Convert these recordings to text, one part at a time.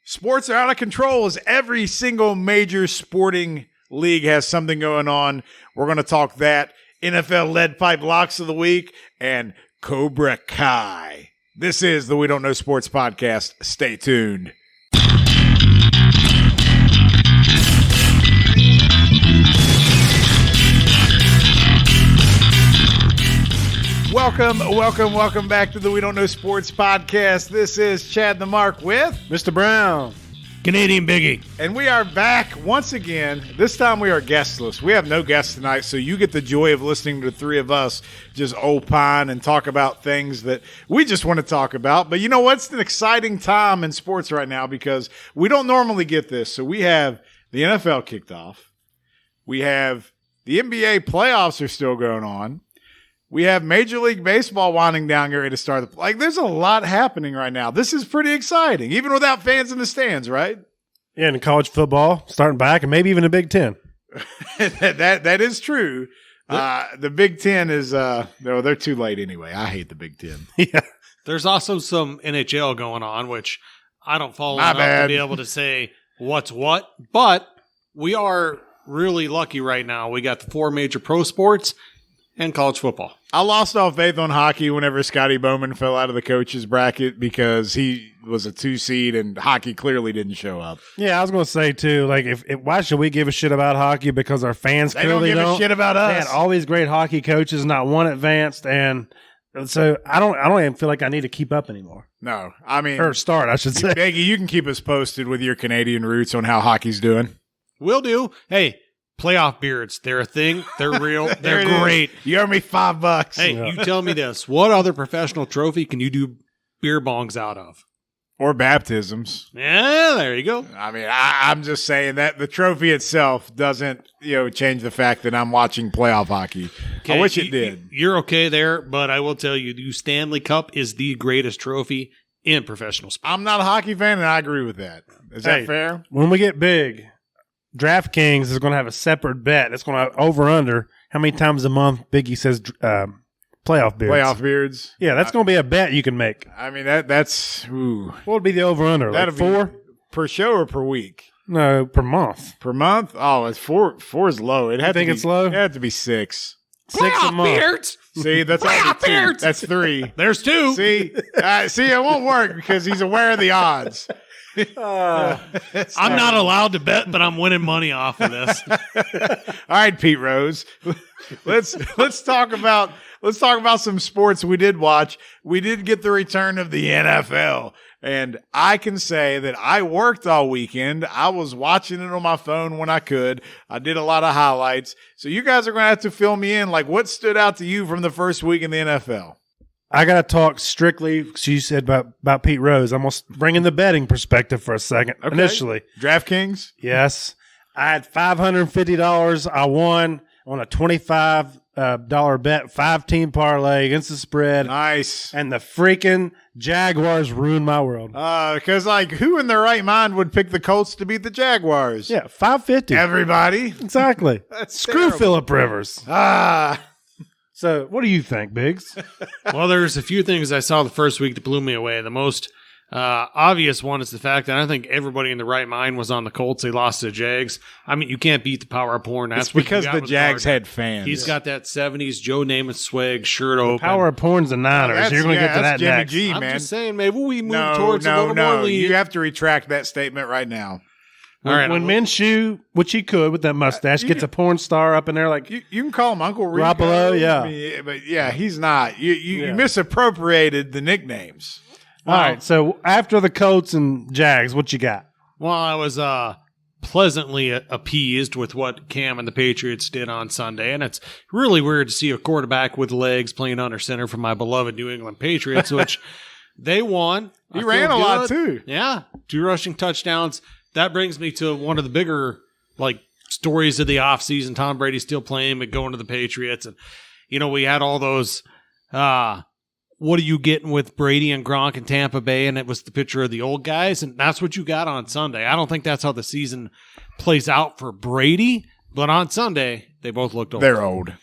Sports are out of control as every single major sporting league has something going on. We're going to talk that, NFL lead pipe locks of the week, and Cobra Kai. This is the We Don't Know Sports podcast. Stay tuned. Welcome back to the We Don't Know Sports podcast. This is Chad the Mark with Mr. Brown, Canadian Biggie. And we are back once again. This time we are guestless. We have no guests tonight, so you get the joy of listening to the three of us just opine and talk about things that we just want to talk about. But you know what's an exciting time in sports right now because we don't normally get this. So we have the NFL kicked off. We have the NBA playoffs are still going on. We have Major League Baseball winding down, getting ready to start. There's a lot happening right now. This is pretty exciting, even without fans in the stands, right? Yeah, and college football starting back, and maybe even the Big Ten. that is true. The Big Ten is no, they're too late anyway. I hate the Big Ten. Yeah, there's also some NHL going on, which I don't follow My enough bad. to be able to say what's what. But we are really lucky right now. We got the four major pro sports and college football. I lost all faith on hockey whenever Scotty Bowman fell out of the coach's bracket because he was a 2 seed and hockey clearly didn't show up. Yeah, I was going to say, too, like, if why should we give a shit about hockey? Because our fans clearly don't give a shit about us. They had all these great hockey coaches, not one advanced, and so I don't even feel like I need to keep up anymore. No, I mean. Or start, I should say. Beggy, you can keep us posted with your Canadian roots on how hockey's doing. Will do. Hey, playoff beards, they're a thing. They're real. They're great. You owe me $5. Hey, you tell me this. What other professional trophy can you do beer bongs out of? Or baptisms. Yeah, there you go. I mean, I'm just saying that the trophy itself doesn't, change the fact that I'm watching playoff hockey. Okay, I wish it did. You're okay there, but I will tell you, the Stanley Cup is the greatest trophy in professional sports. I'm not a hockey fan, and I agree with that. Is that fair? When we get big, DraftKings is going to have a separate bet. It's going to over-under how many times a month Biggie says playoff beards. Playoff beards. Yeah, that's going to be a bet you can make. I mean, that's ooh. What would be the over-under? Like 4? Per show or per week? No, per month. Per month? Oh, it's 4. 4 is low. It had to be, it's low? It had to be 6. 6 a month. Beards. See, that's already 2. That's 3. There's 2. See, it won't work because he's aware of the odds. I'm not allowed to bet, but I'm winning money off of this. All right, Pete Rose. Let's talk about some sports we did watch. We did get the return of the NFL. And I can say that I worked all weekend. I was watching it on my phone when I could. I did a lot of highlights. So you guys are going to have to fill me in. Like, what stood out to you from the first week in the NFL? I got to talk strictly, she said, about Pete Rose. I'm going to bring in the betting perspective for a second. Okay. Initially. DraftKings? Yes. I had $550 I won on a $25 bet, 5-team parlay against the spread. Nice. And the freaking Jaguars ruined my world. Because, who in their right mind would pick the Colts to beat the Jaguars? Yeah, $550. Everybody. Exactly. Screw terrible. Phillip Rivers. So, what do you think, Biggs? Well, there's a few things I saw the first week that blew me away. The most obvious one is the fact that I think everybody in the right mind was on the Colts. They lost to the Jags. I mean, you can't beat the power of porn. That's it's because the Jags had fans. He's got that 70s Joe Namath swag shirt open. Power of porn's the Niners. You're going to get to that Jimmy next. G, I'm man. just saying, maybe we move towards a little more lean. You have to retract that statement right now. When Minshew, which he could with that mustache, gets a porn star up in there like you can call him Uncle Rico. Garoppolo, yeah. I mean, but yeah, he's not. You misappropriated the nicknames. All right, so after the Colts and Jags, what you got? Well, I was pleasantly appeased with what Cam and the Patriots did on Sunday, and it's really weird to see a quarterback with legs playing under center for my beloved New England Patriots, which they won. He ran a lot, too. Yeah, 2 rushing touchdowns. That brings me to one of the bigger stories of the offseason. Tom Brady still playing, but going to the Patriots. And, we had all those, what are you getting with Brady and Gronk in Tampa Bay? And it was the picture of the old guys. And that's what you got on Sunday. I don't think that's how the season plays out for Brady. But on Sunday, they both looked old. They're old.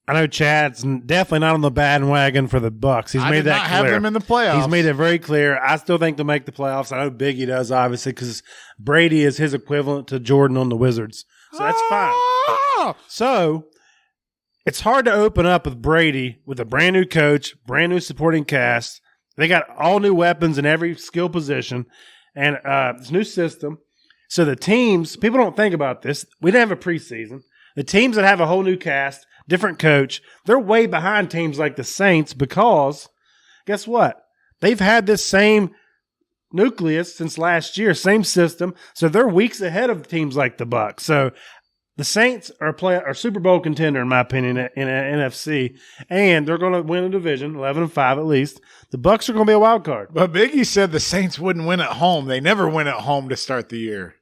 I know Chad's definitely not on the bandwagon for the Bucks. He's I made did that not clear. have them in the playoffs. He's made it very clear. I still think they'll make the playoffs. I know Biggie does, obviously, because Brady is his equivalent to Jordan on the Wizards. So that's fine. So it's hard to open up with Brady with a brand new coach, brand new supporting cast. They got all new weapons in every skill position and this new system. So the teams, people don't think about this. We didn't have a preseason. The teams that have a whole new cast, different coach, they're way behind teams like the Saints because guess what? They've had this same nucleus since last year, same system. So they're weeks ahead of teams like the Bucs. So the Saints are Super Bowl contender, in my opinion, in NFC, and they're going to win a division, 11-5 at least. The Bucs are going to be a wild card. But Biggie said the Saints wouldn't win at home. They never win at home to start the year.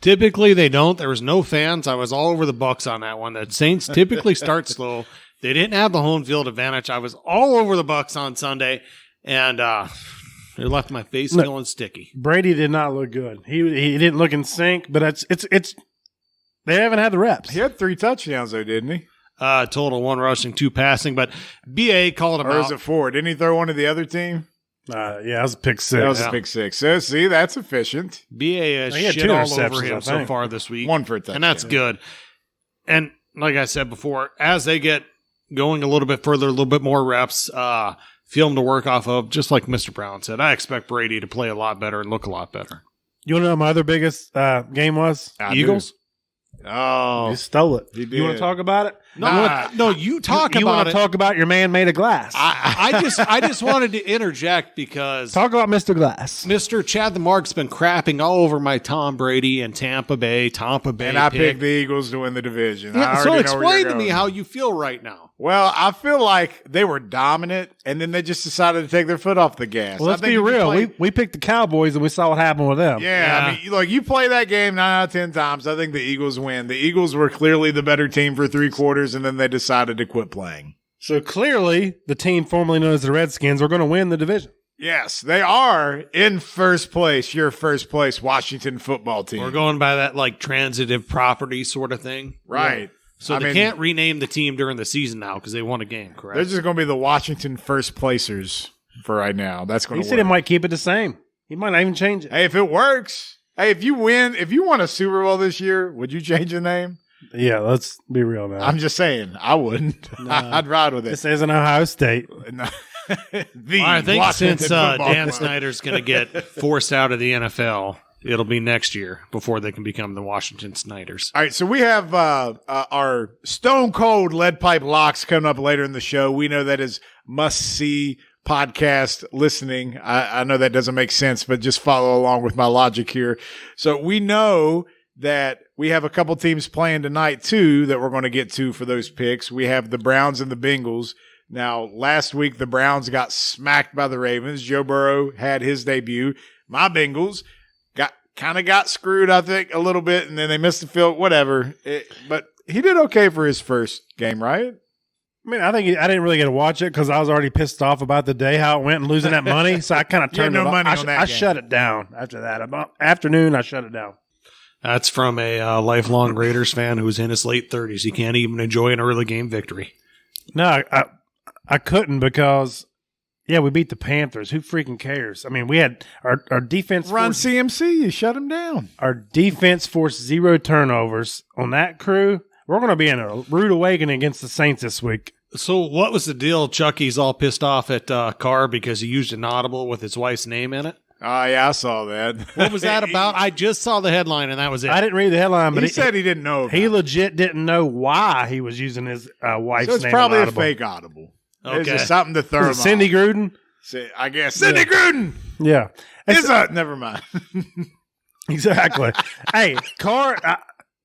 Typically, they don't. There was no fans. I was all over the Bucks on that one. The Saints typically start slow. They didn't have the home field advantage. I was all over the Bucks on Sunday, and it left my face feeling sticky. Brady did not look good. He didn't look in sync, but it's they haven't had the reps. He had 3 touchdowns, though, didn't he? Total 1 rushing, 2 passing, but BA called him Or out. was it 4? Didn't he throw one to the other team? Yeah, that was a pick six. That was a pick 6. So, see, that's efficient. BA has He had shit 2 all interceptions, over I him so think. far this week. 1 for a touchdown. And that's good. And like I said before, as they get going a little bit further, a little bit more reps, film to work off of, just like Mr. Brown said, I expect Brady to play a lot better and look a lot better. You want to know what my other biggest game was? Eagles? Oh, You stole it. He You want did. to talk about it? No, you talk You about want it. to talk about your man made of glass? I just wanted to interject because Talk about Mr. Glass. Mr. Chad the Mark's been crapping all over my Tom Brady and Tampa Bay and I picked the Eagles to win the division. I Yeah, so already know where explain you're to me going. how you feel right now. Well, I feel like they were dominant, and then they just decided to take their foot off the gas. Well, let's I think be if you real. play- We picked the Cowboys and we saw what happened with them. Yeah, I Yeah. mean, look, you play that game 9 out of 10 times. I think the Eagles win. The Eagles were clearly the better team for 3 quarters, and then they decided to quit playing. So clearly, the team formerly known as the Redskins are going to win the division. Yes, they are in first place. Your first place Washington football team. We're going by that like transitive property sort of thing. right. So I they mean, can't rename the team during the season now because they won a game, correct? They're just going to be the Washington first placers for right now. That's going He to said work. he might keep it the same. He might not even change it. Hey, if it works, hey, if you won a Super Bowl this year, would you change the name? Yeah, let's be real now. I'm just saying, I wouldn't. I'd ride with it. This isn't Ohio State. No. Well, I think Washington since Football Dan Club. Snyder's going to get forced out of the NFL, it'll be next year before they can become the Washington Snyders. All right, so we have our Stone Cold Lead Pipe Locks coming up later in the show. We know that is must-see podcast listening. I know that doesn't make sense, but just follow along with my logic here. So we know that we have a couple teams playing tonight, too, that we're going to get to for those picks. We have the Browns and the Bengals. Now, last week, the Browns got smacked by the Ravens. Joe Burrow had his debut. My Bengals got screwed, I think, a little bit, and then they missed the field, whatever. But he did okay for his first game, right? I mean, I think I didn't really get to watch it because I was already pissed off about the day how it went and losing that money. So I kind of You had turned no it off. money I, on that I game. shut it down after that. About afternoon, I shut it down. That's from a lifelong Raiders fan who's in his late 30s. He can't even enjoy an early game victory. No, I couldn't because, yeah, we beat the Panthers. Who freaking cares? I mean, we had our defense. Run CMC, you shut him down. Our defense forced 0 turnovers on that crew. We're going to be in a rude awakening against the Saints this week. So what was the deal? Chucky's all pissed off at Carr because he used an audible with his wife's name in it. Oh, yeah, I saw that. What was that about? I just saw the headline, and that was it. I didn't read the headline, but he said he didn't know. he about it. legit didn't know why he was using his wife's So it's name. probably on a Audible. fake audible. It's Okay. just something to throw him Was it Cindy off. Gruden? I guess. Cindy Gruden Yeah. is a never mind. Exactly. Hey, Carr,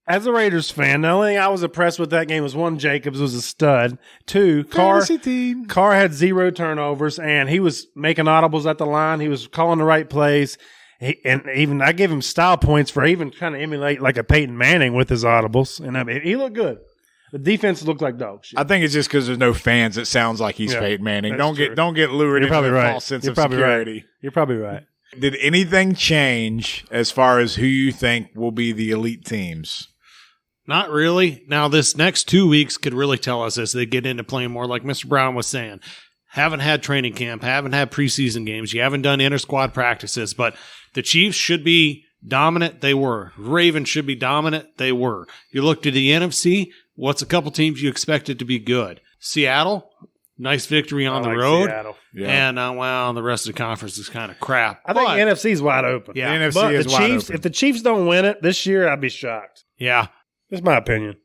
as a Raiders fan, the only thing I was impressed with that game was one, Jacobs was a stud. 2, Fantasy team. Carr had 0 turnovers, and he was making audibles at the line. He was calling the right plays. And even I gave him style points for even kind of emulate like a Peyton Manning with his audibles. And I mean, he looked good. The defense looked like dog shit. I think it's just because there's no fans. It sounds like he's Yeah, Peyton Manning. that's true. Don't get lured You're into probably a right. false sense You're of probably security. right. You're probably right. Did anything change as far as who you think will be the elite teams? Not really. Now, this next 2 weeks could really tell us as they get into playing more, like Mr. Brown was saying. Haven't had training camp, haven't had preseason games, you haven't done inter-squad practices, but the Chiefs should be dominant. They were. Ravens should be dominant. They were. You look to the NFC, what's a couple teams you expected to be good? Seattle, nice victory on the road. Seattle. Yeah. And, the rest of the conference is kind of crap. I think the NFC is wide open. Yeah. The NFC But is the wide Chiefs, open. if the Chiefs don't win it this year, I'd be shocked. Yeah. That's my opinion.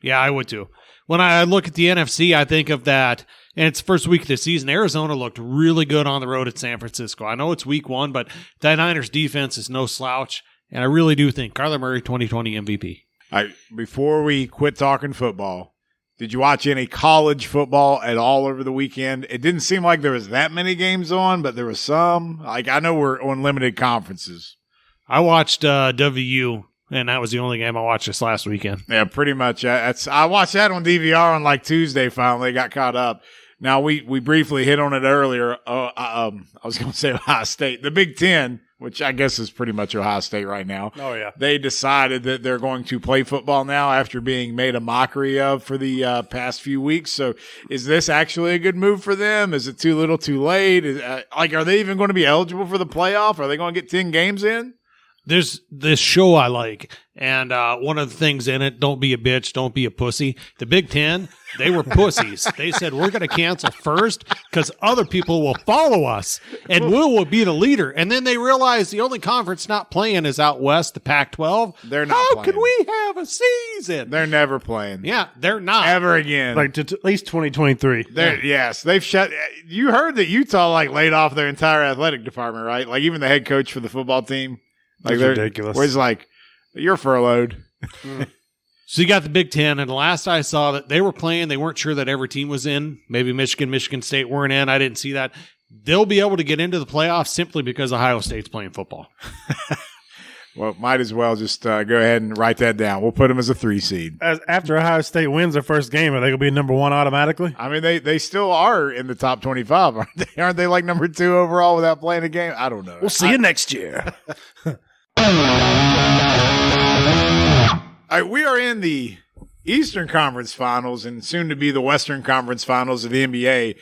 Yeah, I would too. When I look at the NFC, I think of that, and it's first week of the season. Arizona looked really good on the road at San Francisco. I know it's week 1, but that Niners defense is no slouch, and I really do think Kyler Murray 2020 MVP. Before we quit talking football, did you watch any college football at all over the weekend? It didn't seem like there was that many games on, but there was some. Like, I know we're on limited conferences. I watched WU, and that was the only game I watched this last weekend. Yeah, pretty much. I watched that on DVR on like Tuesday. Finally, got caught up. Now we briefly hit on it earlier. I was going to say Ohio State, the Big Ten, which I guess is pretty much Ohio State right now. Oh, yeah. They decided that they're going to play football now after being made a mockery of for the past few weeks. So is this actually a good move for them? Is it too little, too late? Are they even going to be eligible for the playoff? Are they going to get 10 games in? There's this show I like, and one of the things in it, don't be a bitch, don't be a pussy. The Big Ten, they were pussies. They said, we're going to cancel first because other people will follow us, and we'll be the leader. And then they realized the only conference not playing is out west, the Pac-12. They're not How playing. can we have a season? They're never playing. Yeah, they're not. Ever again. Like to at least 2023. Yes, they've shut. You heard that Utah laid off their entire athletic department, right? Like even the head coach for the football team. Like That's ridiculous. Where he's like, you're furloughed. So you got the Big Ten, and the last I saw that they were playing, they weren't sure that every team was in. Maybe Michigan State weren't in. I didn't see that. They'll be able to get into the playoffs simply because Ohio State's playing football. Well, might as well just go ahead and write that down. We'll put them as a 3 seed. After Ohio State wins their first game, are they going to be number 1 automatically? I mean, they still are in the top 25, aren't they? Aren't they like number 2 overall without playing a game? I don't know. We'll see you next year. All right, we are in the Eastern Conference Finals and soon to be the Western Conference Finals of the NBA.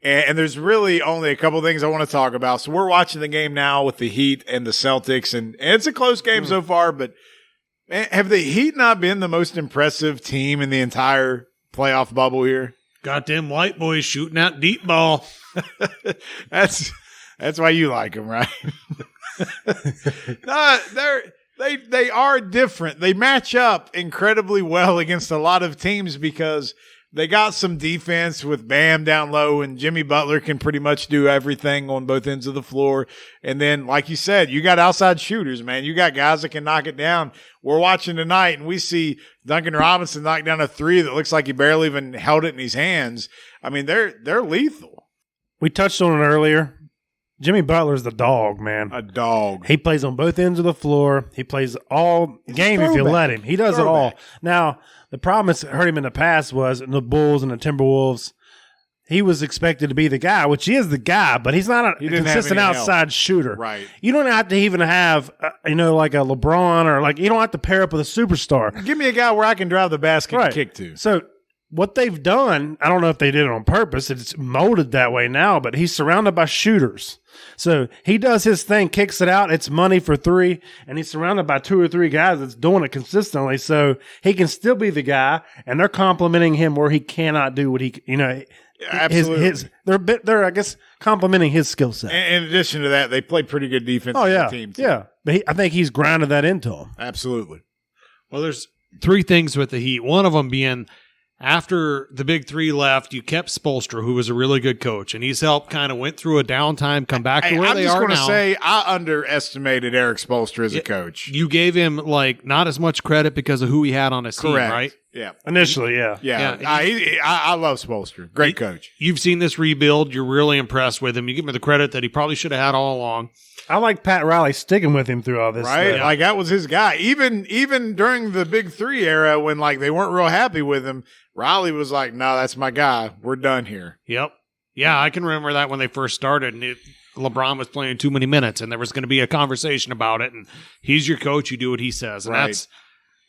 And there's really only a couple things I want to talk about. So we're watching the game now with the Heat and the Celtics, and it's a close game so far, but man, have the Heat not been the most impressive team in the entire playoff bubble here? Got them white boys shooting out deep ball. That's why you like them, right? No, they are different. They match up incredibly well against a lot of teams because they got some defense with Bam down low, and Jimmy Butler can pretty much do everything on both ends of the floor. And then, like you said, you got outside shooters, man. You got guys that can knock it down. We're watching tonight, and we see Duncan Robinson knock down a 3 that looks like he barely even held it in his hands. I mean, they're lethal. We touched on it earlier. Jimmy Butler's the dog, man. A dog. He plays on both ends of the floor. He plays all game if you let him. He does it all. Now, the problem that's hurt him in the past was in the Bulls and the Timberwolves. He was expected to be the guy, which he is the guy, but he's not a consistent outside shooter. Right. You don't have to even have, like a LeBron or you don't have to pair up with a superstar. Give me a guy where I can drive the basket Right. and kick to. So what they've done, I don't know if they did it on purpose. It's molded that way now, but he's surrounded by shooters. So he does his thing, kicks it out. It's money for 3, and he's surrounded by 2 or 3 guys that's doing it consistently. So he can still be the guy, and they're complimenting him where he cannot do what he, Absolutely. They're I guess complimenting his skill set. In addition to that, they play pretty good defense. Oh yeah, as a team too. yeah. But I think he's grounded that into him. Absolutely. Well, there's 3 things with the Heat. One of them being after the big 3 left, you kept Spoelstra, who was a really good coach, and he's helped kind of went through a downtime, come back to where they are now. I'm just going to say I underestimated Eric Spoelstra as a coach. You gave him not as much credit because of who he had on his team, right? Yeah. Initially, yeah. Yeah. I love Spoelstra. Great coach. You've seen this rebuild. You're really impressed with him. You give him the credit that he probably should have had all along. I like Pat Riley sticking with him through all this. Right? Stuff. Like that was his guy. Even during the Big 3 era when they weren't real happy with him, Riley was like, no, that's my guy. We're done here. Yep. Yeah, I can remember that when they first started, and LeBron was playing too many minutes, and there was going to be a conversation about it, and he's your coach. You do what he says. And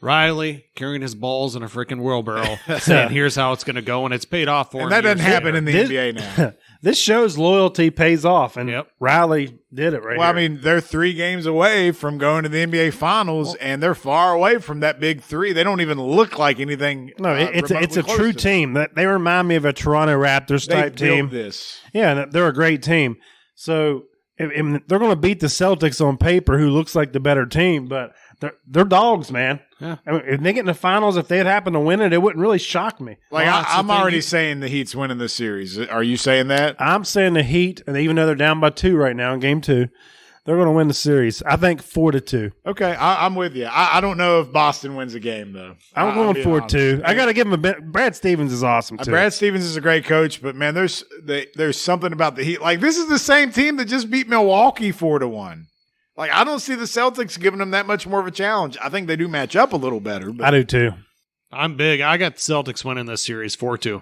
Riley carrying his balls in a freaking wheelbarrow, saying, "Here's how it's going to go," and it's paid off for him. And that doesn't happen in the This- NBA now. This shows loyalty pays off, and Yep. Riley did it right Well, here. I mean, they're 3 games away from going to the NBA Finals, and they're far away from that big 3. They don't even look like anything. No, it's remotely a close true to. team. That they remind me of a Toronto Raptors They type team. built this. Yeah, they're a great team. So if they're going to beat the Celtics on paper, who looks like the better team, but they're dogs, man. Yeah. I mean, if they get in the finals, if they had happened to win it, it wouldn't really shock me. Like Well, that's the I'm thing. already saying the Heat's winning this series. Are you saying that? I'm saying the Heat, and even though they're down by 2 right now in Game 2, they're going to win the series. I think 4-2. Okay, I'm with you. I don't know if Boston wins a game though. I'm going being 4-2. honest. I got to give him a bit. Brad Stevens is awesome too. Brad Stevens is a great coach, but man, there's something about the Heat. Like this is the same team that just beat Milwaukee 4-1. Like I don't see the Celtics giving them that much more of a challenge. I think they do match up a little better. But I do too. I'm big. I got the Celtics winning this series 4-2.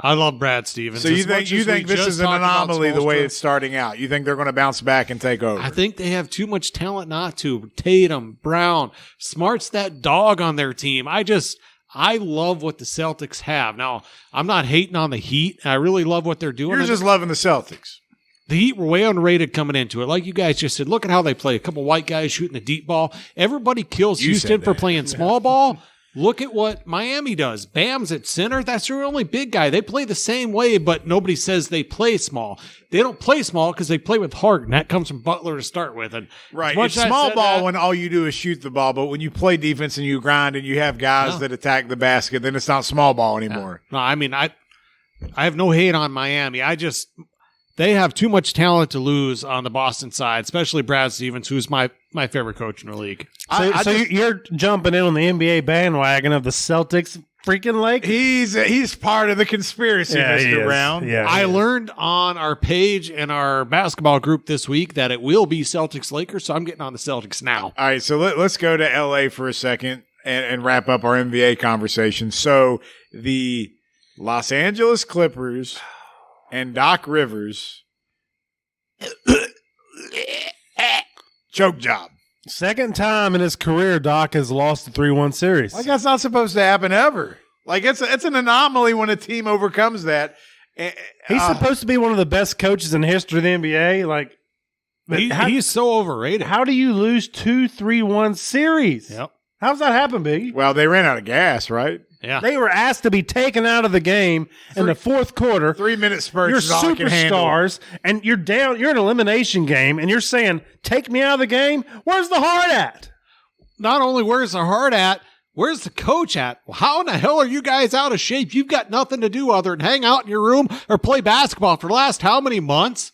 I love Brad Stevens. so you As much think as we this just is an talked about anomaly the way Spoelstra, it's starting out? You think they're going to bounce back and take over? I think they have too much talent not to. Tatum, Brown, Smart's that dog on their team. I love what the Celtics have. Now, I'm not hating on the Heat. I really love what they're doing. You're just loving the Celtics. The Heat were way underrated coming into it. Like you guys just said, look at how they play. A couple white guys shooting a deep ball. Everybody kills You Houston said for that. playing small ball. Look at what Miami does. Bam's at center. That's their only big guy. They play the same way, but nobody says they play small. They don't play small because they play with heart, and that comes from Butler to start with. And Right. as much It's as I small said ball that- when all you do is shoot the ball, but when you play defense and you grind and you have guys No. that attack the basket, then it's not small ball anymore. No, I mean, I have no hate on Miami. They have too much talent to lose on the Boston side, especially Brad Stevens, who's my favorite coach in the league. So you're jumping in on the NBA bandwagon of the Celtics freaking Lake? He's part of the conspiracy, Yeah, he Mr. is. Brown. Yeah, I he is. learned on our page and our basketball group this week that it will be Celtics Lakers, so I'm getting on the Celtics now. All right, so let's go to LA for a second and wrap up our NBA conversation. So the Los Angeles Clippers and Doc Rivers choke job. Second time in his career, Doc has lost the 3-1 series. Like that's not supposed to happen ever. Like it's an anomaly when a team overcomes that. He's supposed to be one of the best coaches in history of the NBA. Like, but He's so overrated. how do you lose 2 3-1 series? Yep. How's that happen, Biggie? Well, they ran out of gas, right? Yeah. They were asked to be taken out of the game in the fourth quarter. 3-minute spurts. You're is all I can handle. superstars, and you're down. You're in an elimination game, and you're saying, "Take me out of the game." Where's the heart at? Not only where's the heart at, where's the coach at? Well, how in the hell are you guys out of shape? You've got nothing to do other than hang out in your room or play basketball for the last how many months?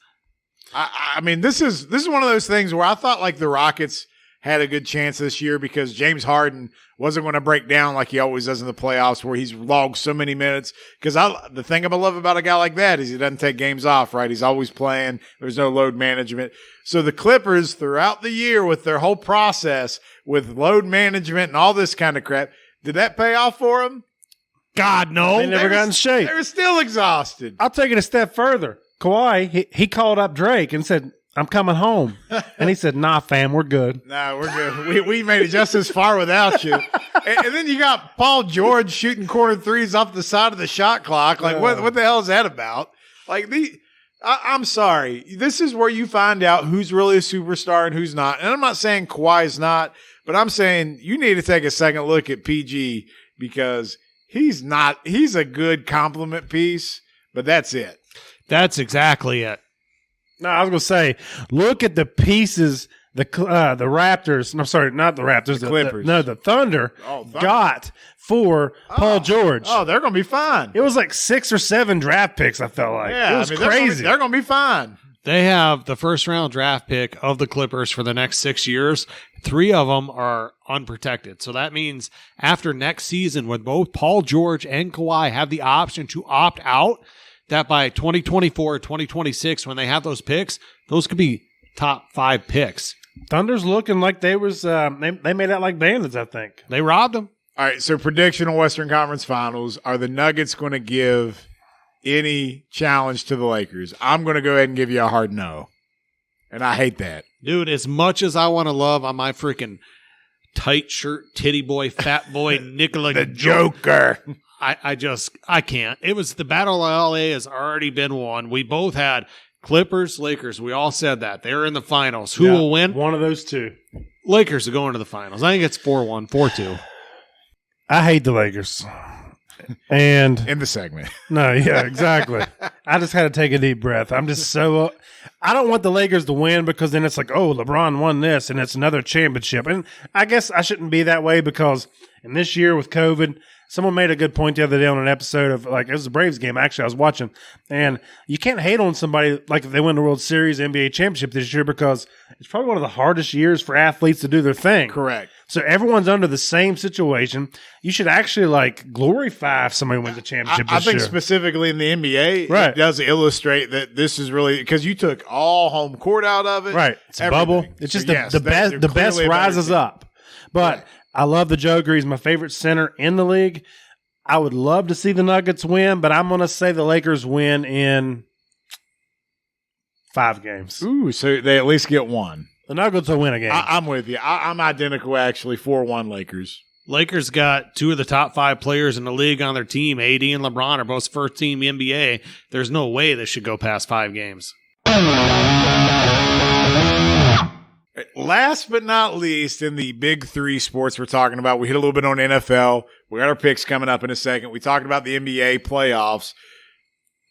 I mean, this is one of those things where I thought like the Rockets had a good chance this year because James Harden wasn't going to break down like he always does in the playoffs where he's logged so many minutes. Because the thing I love about a guy like that is he doesn't take games off, right? He's always playing. There's no load management. So the Clippers throughout the year with their whole process with load management and all this kind of crap, did that pay off for them? God, no. They never got in shape. They were still exhausted. I'll take it a step further. Kawhi, he called up Drake and said, "I'm coming home," and he said, "Nah, fam, we're good." No, we're good. We made it just as far without you. And then you got Paul George shooting corner threes off the side of the shot clock. Like, what the hell is that about? Like, I'm sorry. This is where you find out who's really a superstar and who's not. And I'm not saying Kawhi's not, but I'm saying you need to take a second look at PG because he's not. He's a good compliment piece, but that's it. That's exactly it. No, I was going to say, look at the pieces the Raptors. No, sorry, not the Raptors. The Clippers. The Thunder Thunder. got for Paul George. Oh, they're going to be fine. It was like 6 or 7 draft picks, I felt like. Yeah, it was I mean, crazy. They're going to be fine. They have the first round draft pick of the Clippers for the next 6 years. 3 of them are unprotected. So that means after next season, when both Paul George and Kawhi have the option to opt out, that by 2024, 2026, when they have those picks, those could be top 5 picks. Thunder's looking like they was they made out like bandits, I think. They robbed them. All right, so prediction on Western Conference Finals. Are the Nuggets going to give any challenge to the Lakers? I'm going to go ahead and give you a hard no. And I hate that. Dude, as much as I want to love on my freaking tight shirt, titty boy, fat boy, Nikola The Joker. I can't. It was the Battle of LA has already been won. We both had Clippers, Lakers. We all said that. They're in the finals. Who will win? One of those two. Lakers are going to the finals. I think it's 4-1, 4-2. I hate the Lakers. And In the segment. no, yeah, exactly. I just had to take a deep breath. I'm just so I don't want the Lakers to win because then it's like, oh, LeBron won this and it's another championship. And I guess I shouldn't be that way because in this year with COVID, someone made a good point the other day on an episode of it was a Braves game. Actually, I was watching, and you can't hate on somebody like if they win the World Series, NBA championship this year because it's probably one of the hardest years for athletes to do their thing. Correct. So everyone's under the same situation. You should actually glorify if somebody wins a championship I this think year. specifically in the NBA, Right. it does illustrate that this is really because you took all home court out of it. Right. It's a everything. bubble. It's just So, yes, the best. they're The best clearly a better rises team. up. But Right. I love the Joker. He's my favorite center in the league. I would love to see the Nuggets win, but I'm going to say the Lakers win in 5 games. Ooh, so they at least get one. The Nuggets will win a game. I'm with you. I'm identical, actually. 4-1 Lakers. Lakers got 2 of the top 5 players in the league on their team. AD and LeBron are both first team NBA. There's no way this should go past 5 games. Last but not least, in the big 3 sports we're talking about, we hit a little bit on NFL. We got our picks coming up in a second. We talked about the NBA playoffs.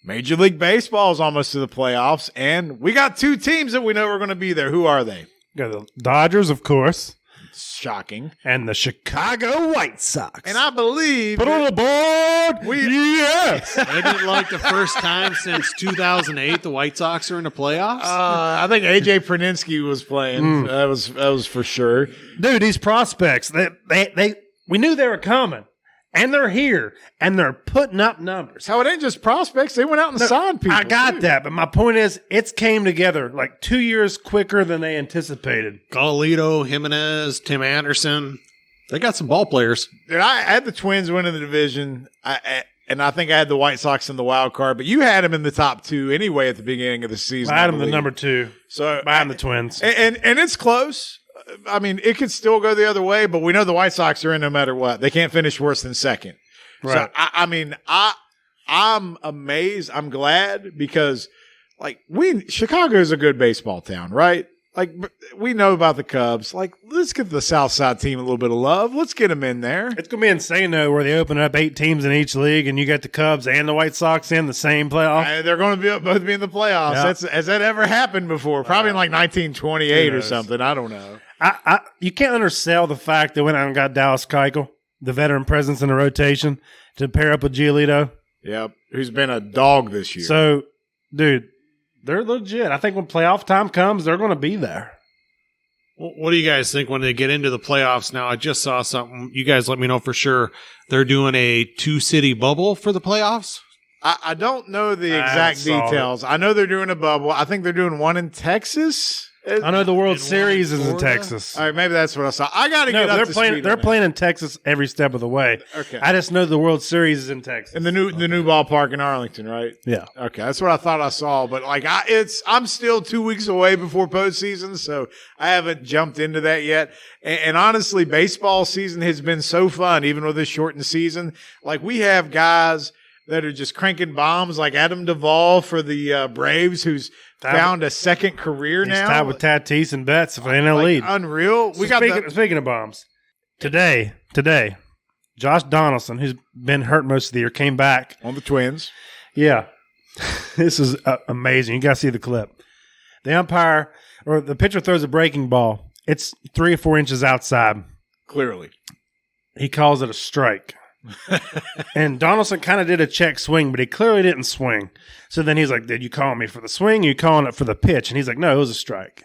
Major League Baseball is almost to the playoffs, and we got 2 teams that we know are going to be there. Who are they? Got the Dodgers, of course, Shocking. and the Chicago White Sox. And I believe Put on the board. Yes. Isn't it like the first time since 2008 the White Sox are in the playoffs? I think AJ Praninsky was playing. That was for sure. Dude, these prospects, they we knew they were coming, and they're here, and they're putting up numbers. So it ain't just prospects. They went out and signed people. I got too. that, but my point is, it's came together like 2 years quicker than they anticipated. Galito, Jimenez, Tim Anderson. They got some ball players. Dude, I had the Twins winning the division, and I think I had the White Sox in the wild card. But you had them in the top 2 anyway at the beginning of the season. I had them the believe. number 2 So behind the Twins. and it's close. I mean, it could still go the other way, but we know the White Sox are in no matter what. They can't finish worse than second. Right. So I'm amazed. I'm glad because Chicago's a good baseball town, right? Like we know about the Cubs. Like let's give the South Side team a little bit of love. Let's get them in there. It's going to be insane, though, where they open up 8 teams in each league, and you got the Cubs and the White Sox in the same playoff. They're going to both be in the playoffs. Yeah. Has that ever happened before? Probably in like 1928 Who or knows? something. I don't know. You can't undersell the fact they went out and got Dallas Keuchel, the veteran presence in the rotation, to pair up with Giolito. Yep. Who's been a dog this year. So, dude, they're legit. I think when playoff time comes, they're going to be there. What do you guys think when they get into the playoffs now? I just saw something. You guys let me know for sure. They're doing a 2-city bubble for the playoffs. I don't know the I exact saw it. details. I know they're doing a bubble. I think they're doing one in Texas. I know the World In Series is in Florida? Texas. All right, maybe that's what I saw. I got to No, get up they're to playing. speed They're on that. playing in Texas every step of the way. Okay. I just know the World Series is in Texas. In the new ballpark in Arlington, right? Yeah. Okay, that's what I thought I saw. But I'm still 2 weeks away before postseason, so I haven't jumped into that yet. And honestly, baseball season has been so fun, even with this shortened season. Like we have guys that are just cranking bombs, like Adam Duvall for the Braves, who's found a second career He's now. tied with Tatis and Betts for the NL lead. Unreal. We got Speaking of bombs, today, Josh Donaldson, who's been hurt most of the year, came back. on the Twins. Yeah, this is amazing. You got to see the clip. The umpire or the pitcher throws a breaking ball. It's 3 or 4 inches outside. Clearly. He calls it a strike. And Donaldson kind of did a check swing, but he clearly didn't swing. So then he's like, did you call me for the swing? Or you calling it for the pitch? And he's like, no, it was a strike.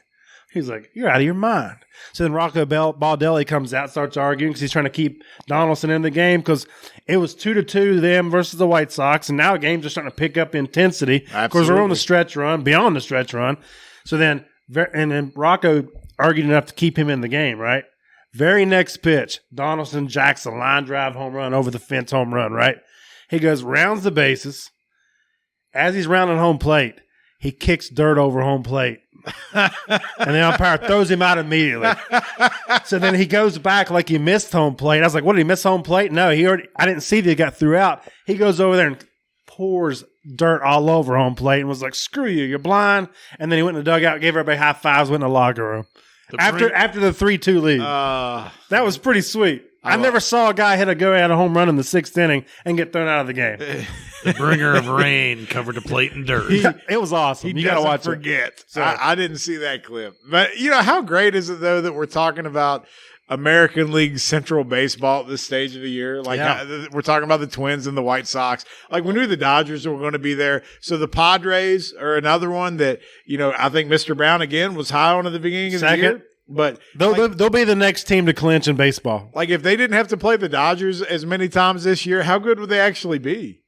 He's like, you're out of your mind. So then Rocco Baldelli comes out, starts arguing because he's trying to keep Donaldson in the game because it was 2-2 them versus the White Sox. And now games are starting to pick up intensity. Of course, we're on the stretch run, beyond the stretch run. So then Rocco argued enough to keep him in the game, right? Very next pitch, Donaldson jacks a line drive home run over the fence home run, right? He goes, rounds the bases. As he's rounding home plate, he kicks dirt over home plate. And the umpire throws him out immediately. So then he goes back like he missed home plate. I was like, what, did he miss home plate? No, I didn't see that he got threw out. He goes over there and pours dirt all over home plate and was like, screw you, you're blind. And then he went in the dugout, gave everybody high fives, went in the locker room. After the 3-2 lead. That was pretty sweet. I never saw a guy hit a go-ahead home run in the 6th inning and get thrown out of the game. The bringer of rain covered a plate in dirt. It was awesome. You got to watch forget. it. So, I didn't see that clip. But, you know, how great is it, though, that we're talking about American League Central Baseball at this stage of the year? Like, we're talking about the Twins and the White Sox. Like, we knew the Dodgers were going to be there. So the Padres are another one that, you know, I think Mr. Brown, again, was high on at the beginning of the year. But they'll be the next team to clinch in baseball. Like, if they didn't have to play the Dodgers as many times this year, how good would they actually be?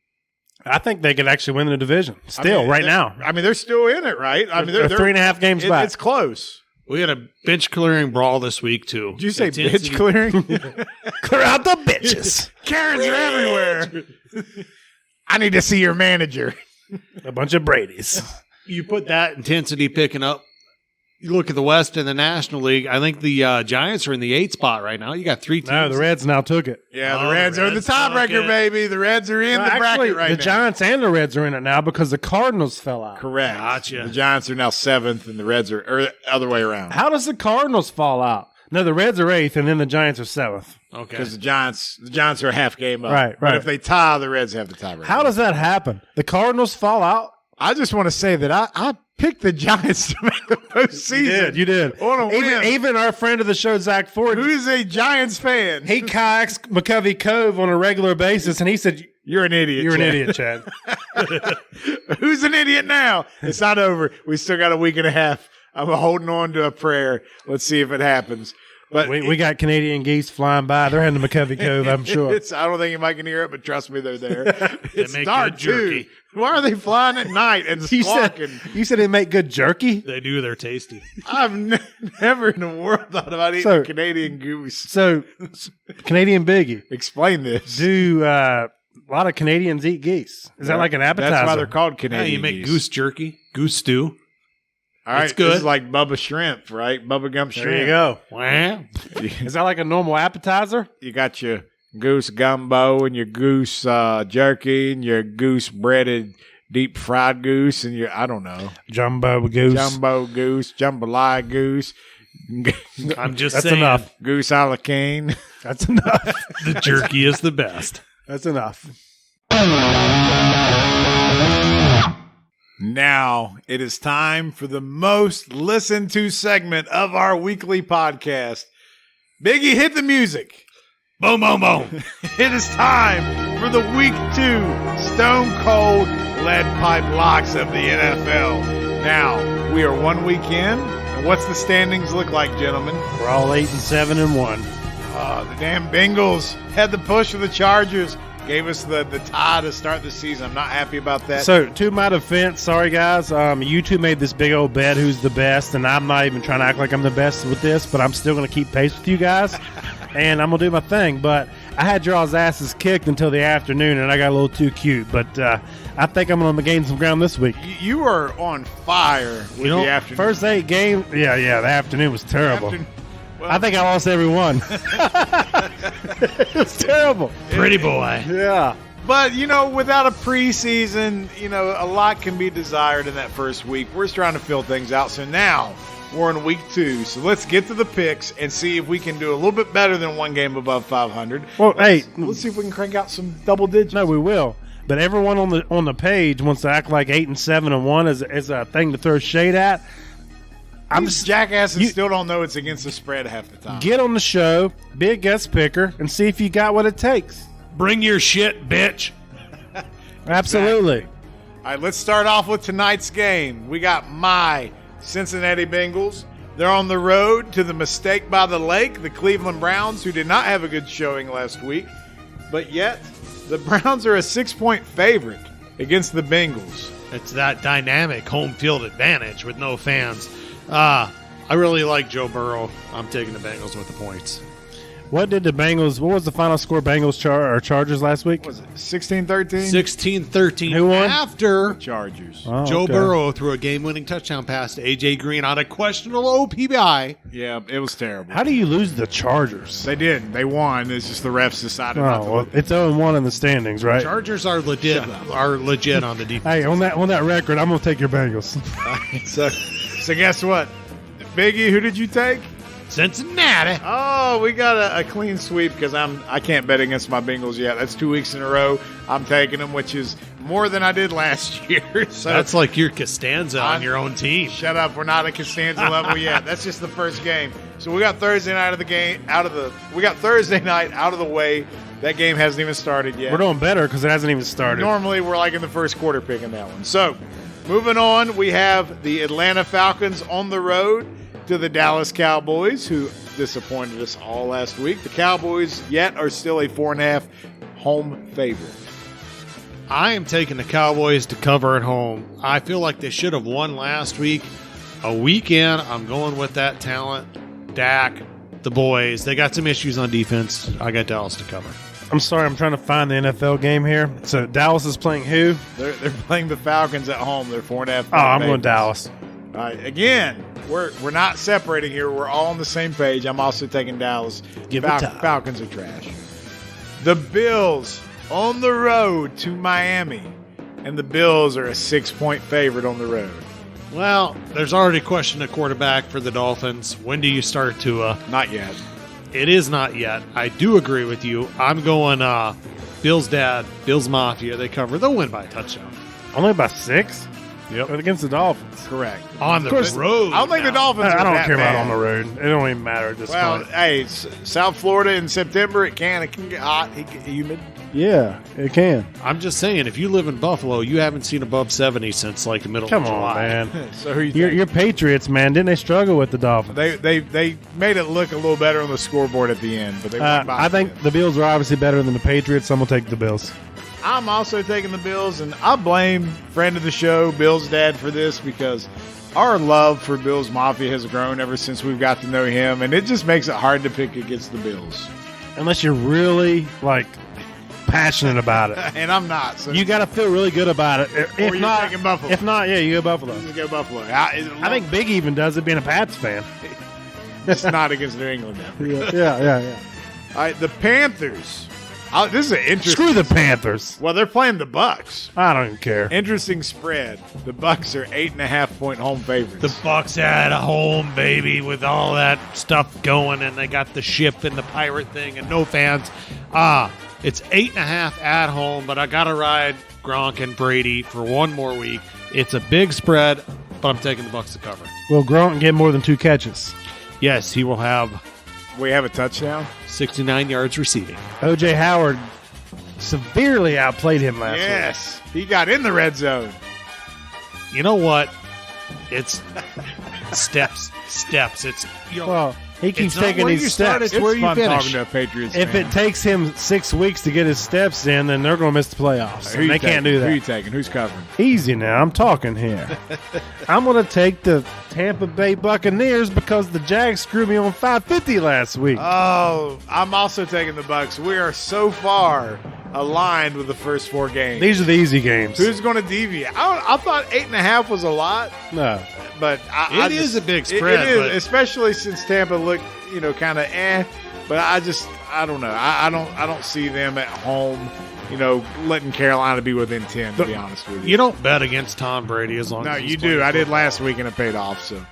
I think they could actually win the division now. I mean, they're still in it, right? I mean, they're 3.5 games back. It's close. We had a bench clearing brawl this week, too. Did you say bench clearing? Clear out the bitches. Karens are everywhere. I need to see your manager. A bunch of Brady's. You put that intensity picking up. You look at the West and the National League. I think the Giants are in the 8th spot right now. You got 3 teams. No, the Reds now took it. Yeah, the Reds are the tiebreaker, baby. The Reds are in the bracket right now. The Giants and the Reds are in it now because the Cardinals fell out. Correct. Gotcha. The Giants are now 7th, and the Reds are or other way around. How does the Cardinals fall out? No, the Reds are 8th, and then the Giants are 7th. Okay. Because the Giants are a half game up. Right. But if they tie, the Reds have the tiebreaker. How does that happen? The Cardinals fall out? I just want to say that I picked the Giants to make the postseason. You did. Even our friend of the show, Zach Ford, who is a Giants fan, he kayaks McCovey Cove on a regular basis, and he said, "You're an idiot. You're an idiot, Chad." Who's an idiot now? It's not over. We still got a week and a half. I'm holding on to a prayer. Let's see if it happens. But we got Canadian geese flying by. They're heading to McCovey Cove, I'm sure. I don't think anybody can hear it, but trust me, they're there. It's they dark, too. Why are they flying at night and squawking? You said they make good jerky? They do. They're tasty. I've never in the world thought about eating a Canadian goose. So, Canadian biggie. Explain this. Do a lot of Canadians eat geese? Is that like an appetizer? That's why they're called Canadian you make geese. Goose jerky, goose stew. All right, it's good. This is like Bubba Shrimp, right? Bubba Gump Shrimp. There you go. Wow. Is that like a normal appetizer? You got your goose gumbo and your goose jerky and your goose breaded deep fried goose and your, I don't know. Jumbo goose. Jambalaya goose. I'm just That's saying. enough. Goose a la cane. That's enough. The jerky is the best. That's enough. Now it is time for the most listened to segment of our weekly podcast. Biggie, hit the music. Boom, boom, boom. It is time for the Week 2 Stone Cold Lead Pipe Locks of the NFL. Now, we are 1 week in. And what's the standings look like, gentlemen? We're all 8-7-1. The damn Bengals had the push of the Chargers. Gave us the tie to start the season. I'm not happy about that. So, to my defense, sorry guys, you two made this big old bet who's the best, and I'm not even trying to act like I'm the best with this, but I'm still going to keep pace with you guys, and I'm going to do my thing. But I had y'all's asses kicked until the afternoon, and I got a little too cute. But I think I'm going to gain some ground this week. You are on fire with the afternoon. First 8 games, yeah, the afternoon was terrible. Well, I think I lost every one. It was terrible. Pretty boy. Yeah. But, without a preseason, a lot can be desired in that first week. We're just trying to fill things out. So now we're in week 2. So let's get to the picks and see if we can do a little bit better than one game above 500. Well, let's see if we can crank out some double digits. No, we will. But everyone on the page wants to act like 8-7-1 is a thing to throw shade at. These jackasses still don't know it's against the spread half the time. Get on the show, be a guest picker, and see if you got what it takes. Bring your shit, bitch. Absolutely. All right, let's start off with tonight's game. We got my Cincinnati Bengals. They're on the road to the mistake by the lake, the Cleveland Browns, who did not have a good showing last week. But yet, the Browns are a 6-point favorite against the Bengals. It's that dynamic home field advantage with no fans. I really like Joe Burrow. I'm taking the Bengals with the points. What did the Bengals? What was the final score? Bengals or Chargers last week? Was it 16-13? 16-13. Who won? After Chargers. Oh, Joe okay. Burrow threw a game-winning touchdown pass to A.J. Green on a questionable OPBI. Yeah, it was terrible. How do you lose the Chargers? They did. They won. It's just the refs decided not to. Oh, well, it's 0-1 in the standings, right? Chargers are legit on the defense. Hey, on that record, I'm gonna take your Bengals. So guess what? Biggie, who did you take? Cincinnati. Oh, we got a clean sweep because I can't bet against my Bengals yet. That's 2 weeks in a row. I'm taking them, which is more than I did last year. So That's like your Costanza on your own team. shut up. We're not at Costanza level yet. That's just the first game. So we got Thursday night we got Thursday night out of the way. That game hasn't even started yet. We're doing better because it hasn't even started. Normally, we're like in the first quarter picking that one. So, moving on, we have the Atlanta Falcons on the road to the Dallas Cowboys, who disappointed us all last week. The Cowboys yet are still a 4.5 home favorite. I am taking the Cowboys to cover at home. I feel like they should have won last week. A week in, I'm going with that talent. Dak, the boys. They got some issues on defense. I got Dallas to cover. I'm sorry, I'm trying to find the NFL game here. So Dallas is playing who? They're playing the Falcons at home. They're 4.5. Oh, I'm going Dallas. All right, again, we're not separating here. We're all on the same page. I'm also taking Dallas. Give it time. Falcons are trash. The Bills on the road to Miami, and the Bills are a 6-point favorite on the road. Well, there's already a question at quarterback for the Dolphins. When do you start Tua? Not yet. It is not yet. I do agree with you. I'm going Bill's dad, Bill's Mafia. They cover. They'll win by a touchdown. Only by 6? Yep. Against the Dolphins. Correct. On the road. I don't think the Dolphins I are don't that care bad. about on the road. It don't even matter at this Well, point. hey, South Florida in September, it can get hot, it can get humid. Yeah, it can. I'm just saying, if you live in Buffalo, you haven't seen above 70 since like the middle Come of on, July. man. So who you Your Patriots, man, didn't they struggle with the Dolphins? They made it look a little better on the scoreboard at the end, but they went by I think the Bills are obviously better than the Patriots, so I'm going to take the Bills. I'm also taking the Bills, and I blame friend of the show, Bill's dad, for this because our love for Bill's Mafia has grown ever since we've got to know him, and it just makes it hard to pick against the Bills. Unless you're really, passionate about it. And I'm not. So You got to feel really good about it. If you're not, taking Buffalo. If not, yeah, you go Buffalo. Let's go Buffalo. I think Big even does it being a Pats fan. it's not against New England now. Yeah. All right, the Panthers. This is an interesting. Screw the Panthers. Well, they're playing the Bucks. I don't even care. Interesting spread. The Bucks are 8.5-point home favorites. The Bucks at home, baby, with all that stuff going, and they got the ship and the pirate thing and no fans. It's 8.5 at home, but I got to ride Gronk and Brady for one more week. It's a big spread, but I'm taking the Bucks to cover. Will Gronk get more than 2 catches? Yes, he will have We have a touchdown. 69 yards receiving. O.J. Howard severely outplayed him last week. Yes, he got in the red zone. You know what? It's steps. It's Well, he keeps It's not taking where these you start, steps. it's where It's you fun finish. talking to a Patriots If fan. it takes him 6 weeks to get his steps in, then they're going to miss the playoffs. Who And you they can't taking? do Who you that. taking? Who's covering? Easy now. I'm talking here. I'm going to take the Tampa Bay Buccaneers because the Jags screwed me on 550 last week. Oh, I'm also taking the Bucks. We are so far aligned with the first 4 games. These are the easy games. Who's going to deviate? I thought 8.5 was a lot, No. but It is a big spread, It is, but- especially since Tampa looked, kind of But I don't know. I don't see them at home, letting Carolina be within 10. To be honest with you, You don't bet against Tom Brady as long no, as he's you do. playing I did football. last week and it paid off. So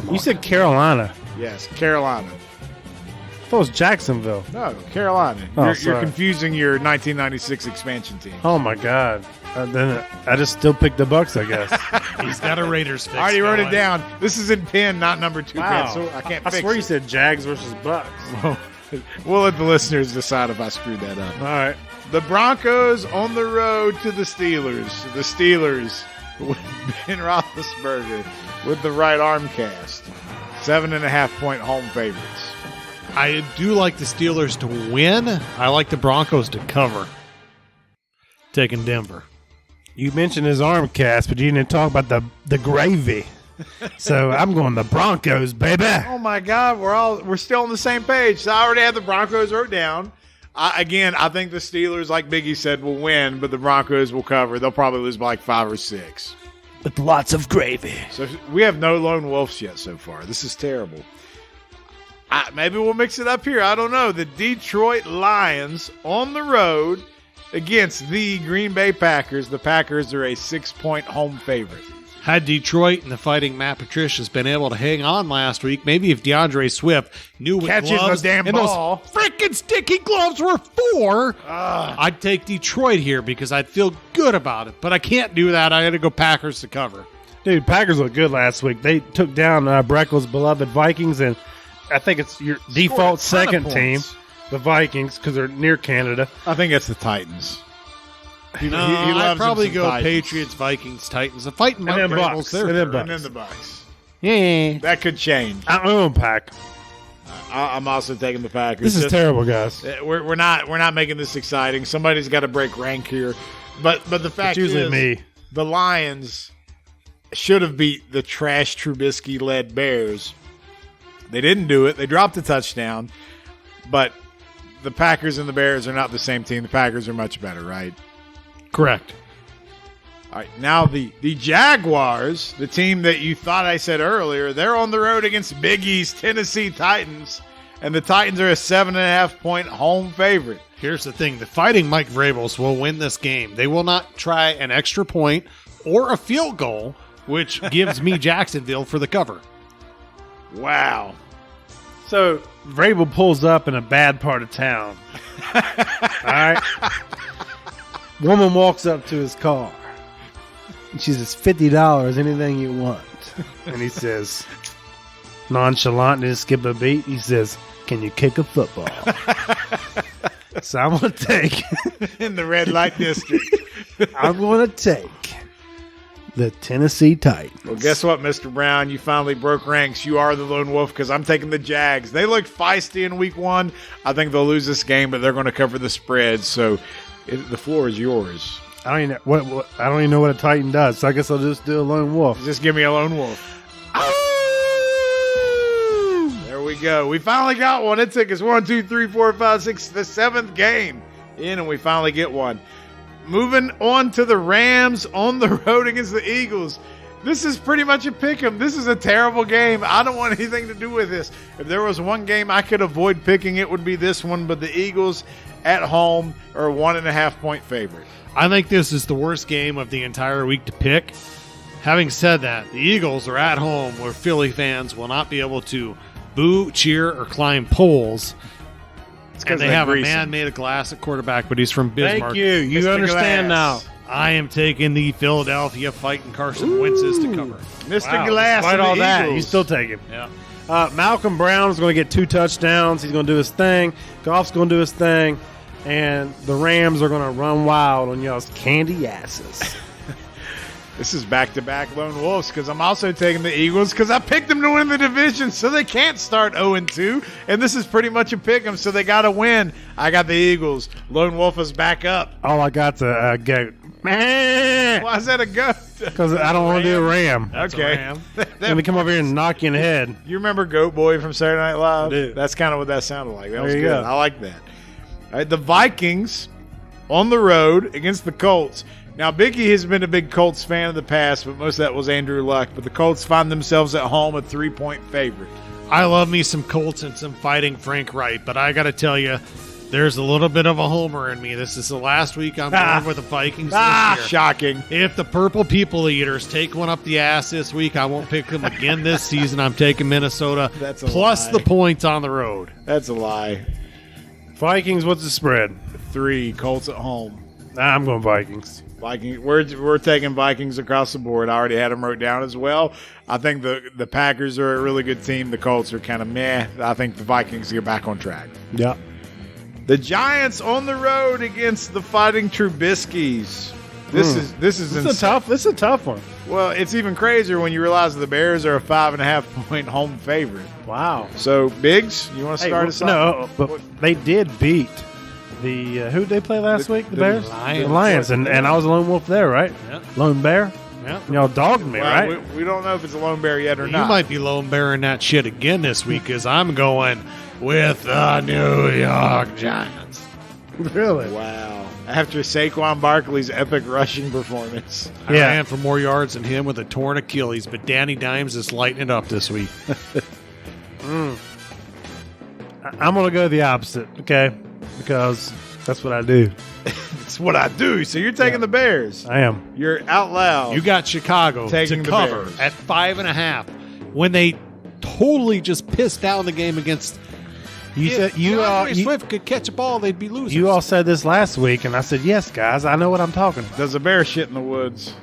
You said Carolina. yes, Carolina. I thought it was Jacksonville. No, Carolina. Oh, You're sorry. confusing your 1996 expansion team. Oh, my God. Then I just still picked the Bucks, I guess. He's got a Raiders fix. I already wrote it going. down. This is in pen, not number 2 pen, so I can't I fix swear you it. said Jags versus Bucks. We'll let the listeners decide if I screwed that up. All right. The Broncos on the road to the Steelers. The Steelers with Ben Roethlisberger with the right arm cast. 7.5-point home favorites. I do like the Steelers to win. I like the Broncos to cover. Taking Denver. You mentioned his arm cast, but you didn't talk about the gravy. So I'm going the Broncos, baby. Oh my God, we're still on the same page. So I already have the Broncos wrote down. I think the Steelers, like Biggie said, will win, but the Broncos will cover. They'll probably lose by like 5 or 6. With lots of gravy. So we have no lone wolves yet so far. This is terrible. Maybe we'll mix it up here. I don't know. The Detroit Lions on the road against the Green Bay Packers. The Packers are a 6-point home favorite. Had Detroit and the Fighting Matt Patricia's been able to hang on last week, maybe if DeAndre Swift knew what catches gloves the damn and ball, those freaking sticky gloves were for, I'd take Detroit here because I'd feel good about it. But I can't do that. I got to go Packers to cover. Dude, Packers looked good last week. They took down Breckel's beloved Vikings, and I think it's your default second team, the Vikings, because they're near Canada. I think it's the Titans. I'd probably go Titans. Patriots, Vikings, Titans. The fighting And then Rebels, Bucks. they're And then third. And then the Bucks. Yeah. That could change. I own Pack. I'm also taking the Packers. This is terrible, guys. We're not making this exciting. Somebody's got to break rank here. But the fact It's usually is, me. the Lions should have beat the trash Trubisky-led Bears. They didn't do it. They dropped a touchdown. But the Packers and the Bears are not the same team. The Packers are much better, right? Correct. All right, now the Jaguars, the team that you thought I said earlier, they're on the road against Big East Tennessee Titans, and the Titans are a 7.5-point home favorite. Here's the thing. The Fighting Mike Vrabels will win this game. They will not try an extra point or a field goal, which gives me Jacksonville for the cover. Wow. So, Vrabel pulls up in a bad part of town. All right? Woman walks up to his car. And she says, $50, anything you want. And he says, nonchalant, didn't skip a beat. He says, can you kick a football? So I'm going to take. In the red light district. I'm going to take the Tennessee Titans. Well, guess what, Mr. Brown? You finally broke ranks. You are the lone wolf because I'm taking the Jags. They looked feisty in week 1. I think they'll lose this game, but they're going to cover the spread. So the floor is yours. I don't even know what a Titan does, so I guess I'll just do a lone wolf. Just give me a lone wolf. There we go. We finally got one. It took us 1, 2, 3, 4, 5, 6, the 7th game in, and we finally get one. Moving on to the Rams on the road against the Eagles. This is pretty much a pick'em. This is a terrible game. I don't want anything to do with this. If there was one game I could avoid picking, it would be this one, but the Eagles at home are a 1.5-point favorite. I think this is the worst game of the entire week to pick. Having said that, the Eagles are at home where Philly fans will not be able to boo, cheer, or climb poles. And they have a man made of glass at quarterback, but he's from Bismarck. Thank you. You Mr. understand Glass. now. I am taking the Philadelphia Fighting Carson Wentz's to cover. Mr. Wow, Glass despite and all the that, Eagles. you still take him. Yeah. Malcolm Brown is going to get 2 touchdowns. He's going to do his thing. Goff's going to do his thing. And the Rams are going to run wild on y'all's candy asses. This is back-to-back lone wolves because I'm also taking the Eagles because I picked them to win the division, so they can't start 0-2. And this is pretty much a pick 'em, so they got to win. I got the Eagles. Lone wolf is back up. All I got's a goat. Why is that a goat? Because I don't want to do a ram. Okay. Let me come over here and knock you in the head. You remember Goat Boy from Saturday Night Live? I do. That's kind of what that sounded like. That was you good. go. I like that. All right, the Vikings on the road against the Colts. Now, Biggie has been a big Colts fan in the past, but most of that was Andrew Luck. But the Colts find themselves at home a 3-point favorite. I love me some Colts and some Fighting Frank Wright, but I got to tell you, there's a little bit of a homer in me. This is the last week I'm going with the Vikings this year. Shocking. If the Purple People Eaters take one up the ass this week, I won't pick them again this season. I'm taking Minnesota That's a plus lie. the points on the road. That's a lie. Vikings, what's the spread? 3, Colts at home. I'm going Vikings. Vikings. We're taking Vikings across the board. I already had them wrote down as well. I think the Packers are a really good team. The Colts are kind of meh. I think the Vikings get back on track. Yeah. The Giants on the road against the Fighting Trubiskys. This is This is a tough one. Well, it's even crazier when you realize the Bears are a 5.5-point home favorite. Wow. So, Biggs, you want to start us off? No, but they did beat the who did they play last week? The Bears, Lions. The Lions, and I was a lone wolf there, right? Yeah. Lone bear. Yeah. Y'all dogged me, Well, right? we don't know if it's a lone bear yet or You not. might be lone bearing that shit again this week because I'm going with the New York Giants. Really? Wow. After Saquon Barkley's epic rushing performance. I Yeah. ran for more yards than him with a torn Achilles, but Danny Dimes is lighting it up this week. I'm going to go the opposite, okay? Because that's what I do. That's what I do. So you're taking the Bears. I am. You're out loud. You got Chicago Taking to the cover Bears. at 5.5 when they totally just pissed down the game against. You said DeAndre Swift could catch a ball, they'd be losing. you all said this last week, and I said, yes, guys, I know what I'm talking about. Does a bear shit in the woods?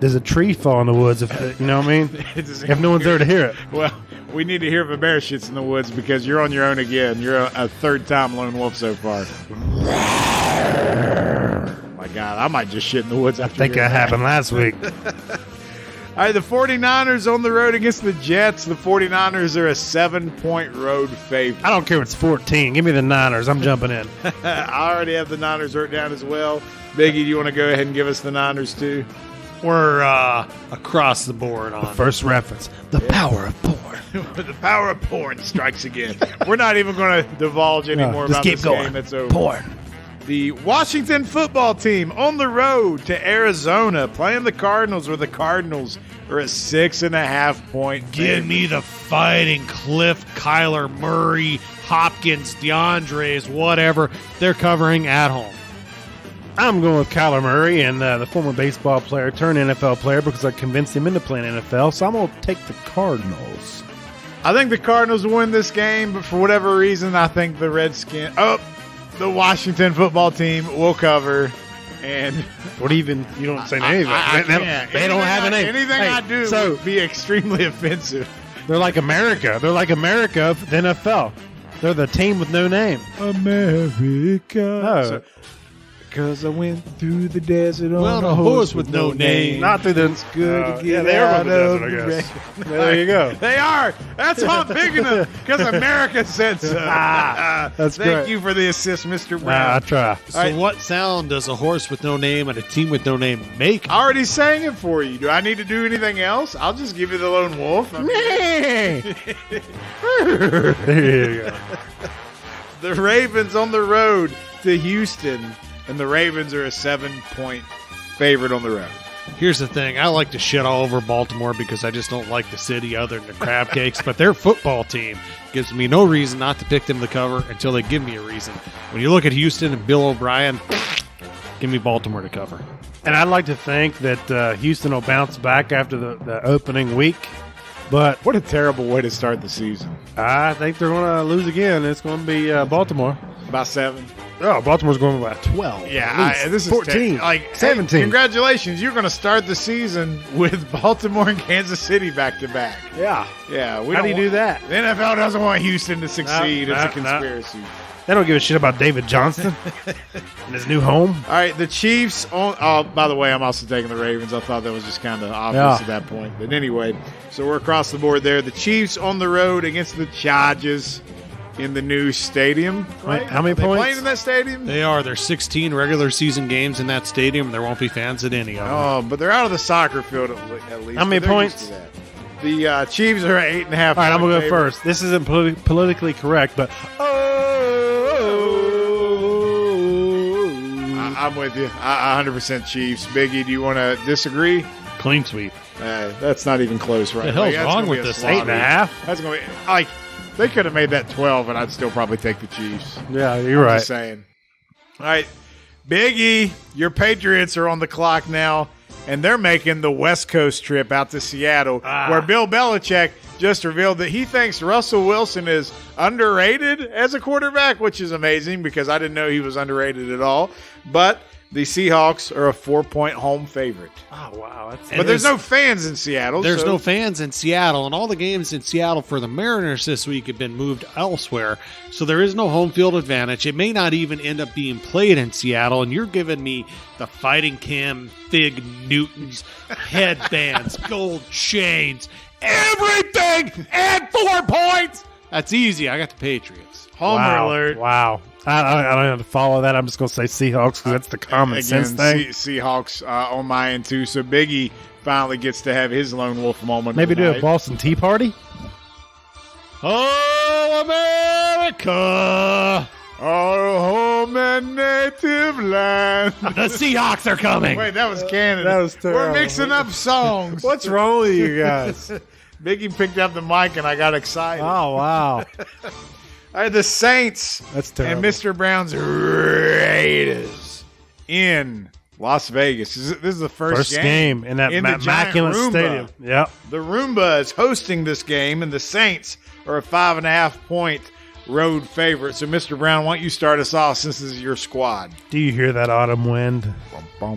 There's a tree fall in the woods, if you know what I mean? If no one's there to hear it. Well, we need to hear if a bear shits in the woods because you're on your own again. You're a third-time lone wolf so far. My God, I might just shit in the woods after I think hearing that happened last week. All right, the 49ers on the road against the Jets. The 49ers are a 7-point road favorite. I don't care if it's 14. Give me the Niners. I'm jumping in. I already have the Niners written down as well. Biggie, do you want to go ahead and give us the Niners too? We're across the board on First reference. The power of porn. The power of porn strikes again. We're not even going to divulge anymore just about keep this going. game. It's over. Porn. The Washington football team on the road to Arizona playing the Cardinals, where the Cardinals are a 6.5-point Give favorite. me the fighting Cliff, Kyler Murray, Hopkins, DeAndres, whatever. They're covering at home. I'm going with Kyler Murray and the former baseball player turned NFL player because I convinced him into playing NFL. So I'm going to take the Cardinals. I think the Cardinals will win this game, but for whatever reason, I think the Redskins. The Washington football team will cover. And What even? You don't say anything. I They can't. don't have a name. Anything Hey, I do so would be extremely offensive. they're like America. They're like America of the NFL. They're the team with no name. America. Oh. Because I went through the desert Well, on a a horse with no name. Not through the. good to get yeah, they are out with the of desert, I the guess. There you go. They are. That's not big enough because America said so. That's Thank great. you for the assist, Mr. I Brown. try. So All right. what sound does a horse with no name and a team with no name make? I already sang it for you. Do I need to do anything else? I'll just give you the lone wolf. I mean, There you go. the Ravens on the road to Houston, and the Ravens are a 7-point favorite on the road. Here's the thing. I like to shit all over Baltimore because I just don't like the city other than the crab cakes, but their football team gives me no reason not to pick them to cover until they give me a reason. When you look at Houston and Bill O'Brien, give me Baltimore to cover. And I'd like to think that Houston will bounce back after the opening week, but What a terrible way to start the season. I think they're going to lose again. It's going to be Baltimore. About 7. Oh, Baltimore's going by 12. Yeah, this is 14, like 17. Hey, congratulations, you're going to start the season with Baltimore and Kansas City back to back. Yeah. Yeah, we How don't do you do that? The NFL doesn't want Houston to succeed. No, It's a no. conspiracy. They don't give a shit about David Johnston and his new home. All right, the Chiefs. By the way, I'm also taking the Ravens. I thought that was just kind of obvious at that point. But anyway, so we're across the board there. The Chiefs on the road against the Chargers in the new stadium. Right? How many Are they points? playing in that stadium? They are. There's 16 regular season games in that stadium. There won't be fans at any of them. Oh, but they're out of the soccer field at least. How many but they're used points? to that. The Chiefs are 8.5. All right, I'm going to go first. This isn't politically correct, but I'm with you. 100% Chiefs. Biggie, do you want to disagree? Clean sweep. That's not even close, right? The hell's that's wrong gonna with be a this slaughter. 8.5? That's going to be like they could have made that 12, and I'd still probably take the Chiefs. Yeah, you're right. Just saying. All right, Biggie, your Patriots are on the clock now, and they're making the West Coast trip out to Seattle, where Bill Belichick just revealed that he thinks Russell Wilson is underrated as a quarterback, which is amazing because I didn't know he was underrated at all. But the Seahawks are a 4-point home favorite. Oh, wow. But there's no fans in Seattle. There's so no fans in Seattle, and all the games in Seattle for the Mariners this week have been moved elsewhere. So there is no home field advantage. It may not even end up being played in Seattle, and you're giving me the Fighting Cam, Fig Newtons, headbands, gold chains, everything, and 4 points. That's easy. I got the Patriots. Homer alert. Wow. I don't have to follow that. I'm just going to say Seahawks because that's the common sense thing. Seahawks on my end too. So Biggie, finally gets to have his lone wolf moment. Maybe do a tonight. Boston Tea Party? Oh, America, our home and native land. The Seahawks are coming. Wait, that was Canada. That was We're terrible. mixing up songs. What's wrong with you guys? Biggie picked up the mic and I got excited. Oh, wow. All right, the Saints That's terrible. and Mr. Brown's Raiders in Las Vegas. This is the first game in that in the giant immaculate Roomba. stadium. Yep. The Roomba is hosting this game, and the Saints are a 5.5-point road favorite. So, Mr. Brown, why don't you start us off since this is your squad? Do you hear that autumn wind? I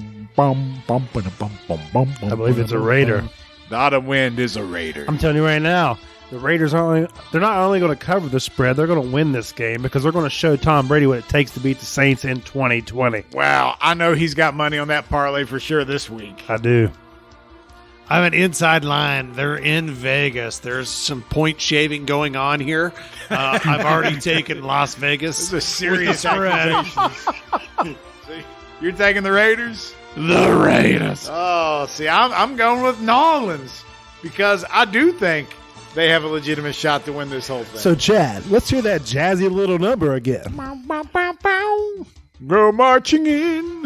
believe it's a Raider. The autumn wind is a Raider. I'm telling you right now, the Raiders they're not only going to cover the spread, they're going to win this game because they're going to show Tom Brady what it takes to beat the Saints in 2020. Wow, I know he's got money on that parlay for sure this week. I do. I have an inside line. They're in Vegas. There's some point shaving going on here. I've already taken Las Vegas. This is a serious spread. accusation. You're taking the Raiders? The Raiders. Oh, see, I'm going with New Orleans because I do think they have a legitimate shot to win this whole thing. So, Chad, let's hear that jazzy little number again. Go marching in,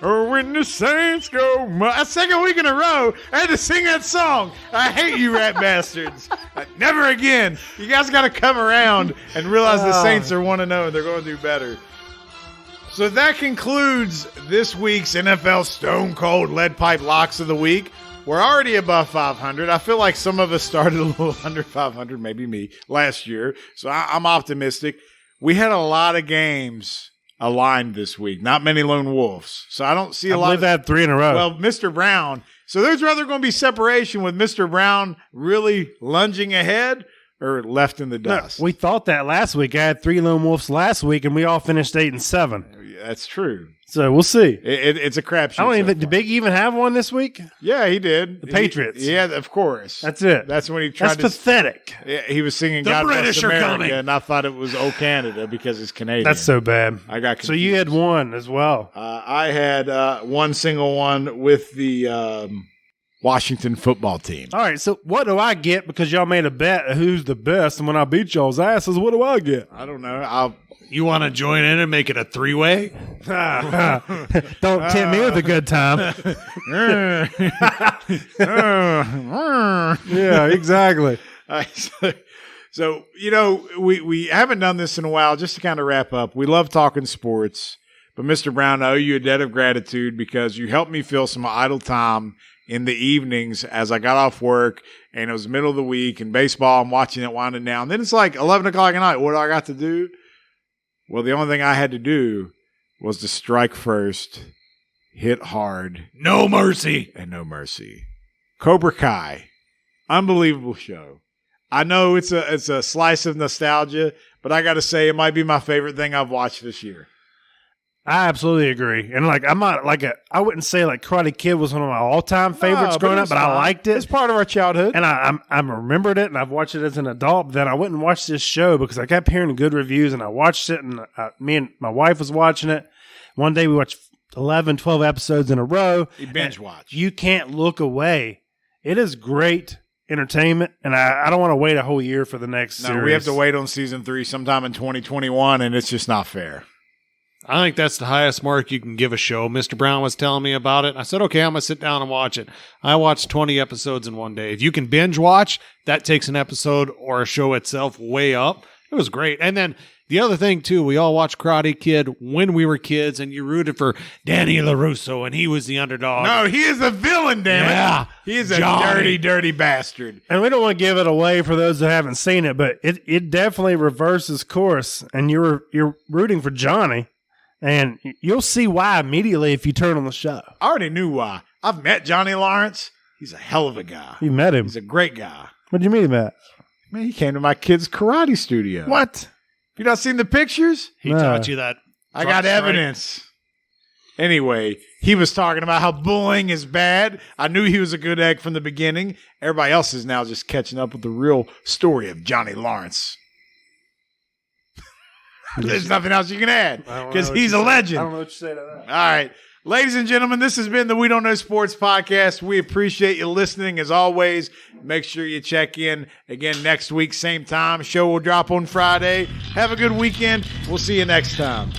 or when the Saints go. A second week in a row, I had to sing that song. I hate you, rat bastards. Never again. You guys got to come around and realize the Saints are 1-0 and they're going to do better. So that concludes this week's NFL Stone Cold Lead Pipe Locks of the Week. We're already above 500. I feel like some of us started a little under 500, maybe me, last year. So I'm optimistic. We had a lot of games aligned this week. Not many lone wolves. So I don't see a lot. I believe that 3 in a row. Well, Mr. Brown. So there's rather going to be separation with Mr. Brown really lunging ahead or left in the dust. We thought that last week. I had 3 lone wolves last week, and we all finished 8-7. That's true. So we'll see. It's a crapshoot. I don't even. so Did far. Big even have one this week? Yeah, he did. The Patriots. Yeah, of course. That's it. That's when he tried That's to. pathetic. Yeah, he was singing The God British Bless are America, coming. and I thought it was "Oh Canada" because it's Canadian. That's so bad. I got So you had confused. one as well. I had one single one with the Washington football team. All right. So what do I get because y'all made a bet of who's the best, and when I beat y'all's asses, what do I get? I don't know. You want to join in and make it a 3-way? Don't tempt me with a good time. Yeah, exactly. So you know, we haven't done this in a while. Just to kind of wrap up, we love talking sports, but Mr. Brown, I owe you a debt of gratitude because you helped me fill some idle time in the evenings as I got off work and it was the middle of the week and baseball. I'm watching it winding down. Then it's like 11 o'clock at night. What do I got to do? Well, the only thing I had to do was to strike first, hit hard, No mercy. and no mercy. Cobra Kai, unbelievable show. I know it's a slice of nostalgia, but I got to say it might be my favorite thing I've watched this year. I absolutely agree. And I'm not I wouldn't say like Karate Kid was one of my all-time favorites growing up, but I liked it. It's part of our childhood. And I remembered it, and I've watched it as an adult. But then I went and watched this show because I kept hearing good reviews, and I watched it, and me and my wife was watching it. One day we watched 11, 12 episodes in a row. You binge watch. You can't look away. It is great entertainment, and I don't want to wait a whole year for the next series. No, we have to wait on season 3 sometime in 2021, and it's just not fair. I think that's the highest mark you can give a show. Mr. Brown was telling me about it. I said, okay, I'm going to sit down and watch it. I watched 20 episodes in one day. If you can binge watch, that takes an episode or a show itself way up. It was great. And then the other thing, too, we all watched Karate Kid when we were kids, and you rooted for Danny LaRusso, and he was the underdog. No, he is a villain, damn Yeah. it. He is a Johnny. dirty, dirty bastard. And we don't want to give it away for those that haven't seen it, but it definitely reverses course, and you're rooting for Johnny. And you'll see why immediately if you turn on the show. I already knew why. I've met Johnny Lawrence. He's a hell of a guy. You met him. He's a great guy. What do you mean, Matt? Man, he came to my kid's karate studio. What? You not seen the pictures? He No. taught you that. I got That's right. evidence. Anyway, he was talking about how bullying is bad. I knew he was a good egg from the beginning. Everybody else is now just catching up with the real story of Johnny Lawrence. There's nothing else you can add because he's a legend. I don't know what you say to that. All right, Ladies and gentlemen, this has been the We Don't Know Sports podcast. We appreciate you listening as always. Make sure you check in again next week, same time. Show will drop on Friday. Have a good weekend. We'll see you next time.